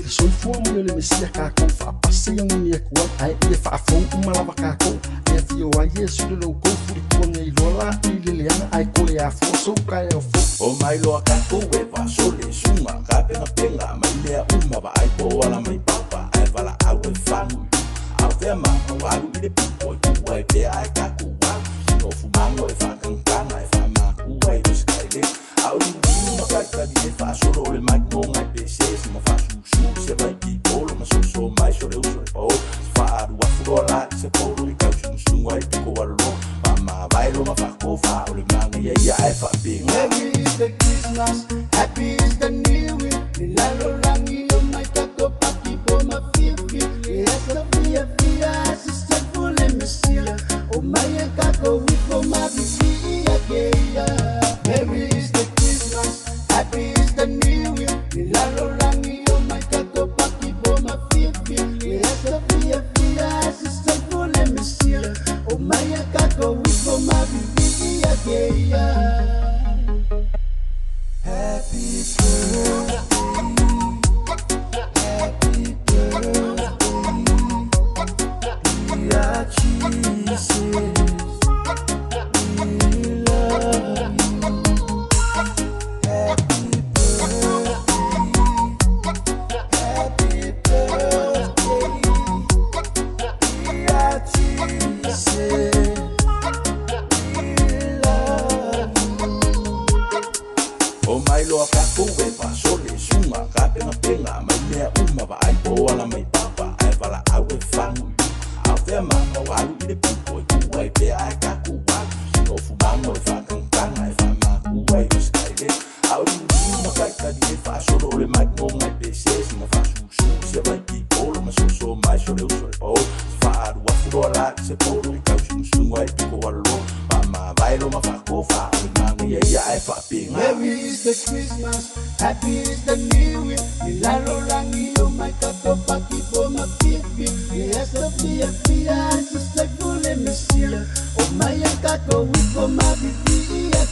Soifua mo mesia kako faapase yang ni kuat ai ia faafou malava kako ia fio ai Iesu le loko furi kuanga I lola I leleanga ai koe a foso kai o fo o mai loa kako e va sole suma ka penga mai lea uma va ai po ala mai papa ai vala au e fanu au te ma o alu I le pipo I ku ai pe ai kako wa no fumango e fa kankana e fa ma ku ai buscaile au ni ma kai di fa solo le mai mo ngai pese ma fa se vai ki polo ma so mai so le uso o fa wa furola se polo I caution sunga I pico wallo ma vai lo ma fa ko fa o le manga ia ai fa ping Merry is the Christmas happy is the new year la lo rangi o mai tato pati po ma fifi esa via sister pole mesia o mai kako wi po ma vivi ya Merry is the Christmas happy is the new year la lo rangi o mai tato pati po ma fifi esa via sister pole mesia o mai kako wi po ma vivi ya Happy birthday, happy birthday, dear Jesus, we love you. Happy birthday, dear Jesus. O mai loa kako e pa sole suma ka penga mai mea uma va ai po ala mai papa ai vala au e fanu au te ma o alu I le pipo I ku ai pe ai kako wa no fumango e fa kankana e fa ma ku ai buscaile au ni ma kai ka di fa solo le mai mo ngai pese ma fa su se vai ki polo ma so mai so le uso o fa wa furola se polo I caution sunga I pico wallo ma vai lo ma fa ko fa o manga ia ai fa ping Merry is the Christmas, happy is the new year. Milano rangi o mai tato pati po ma pipi. Esa fia sister pole mesia. O mai kako wi po ma vivi ya